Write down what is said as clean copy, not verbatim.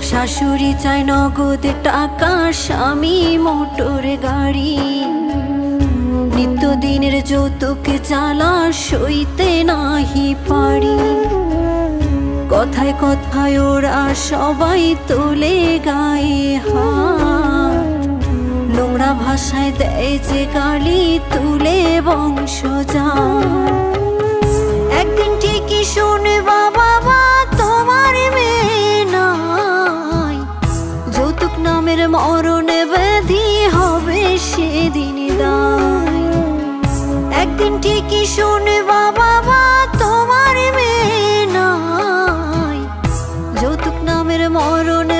শাশুড়ি চায় নগদ টাকা, স্বামী মোটর গাড়ি। নিত্যদিনের যৌতুক জ্বালা সইতে নাহি পারি। কথায় কথায় ওরা সবাই তোলে গায়ে হাত, নোংরা ভাষায় দেয় যে গালি, তুলে বংশজাত। একদিন ঠিকই শুনবা বাবা তোমার মেয়ে নাই, যৌতুক নামের মরণে ব্যাধি হবে সেদিন দায়। একদিন ঠিকই শুনবা বাবা তোমার মেয়ে নাই, যৌতুক নামের মরণে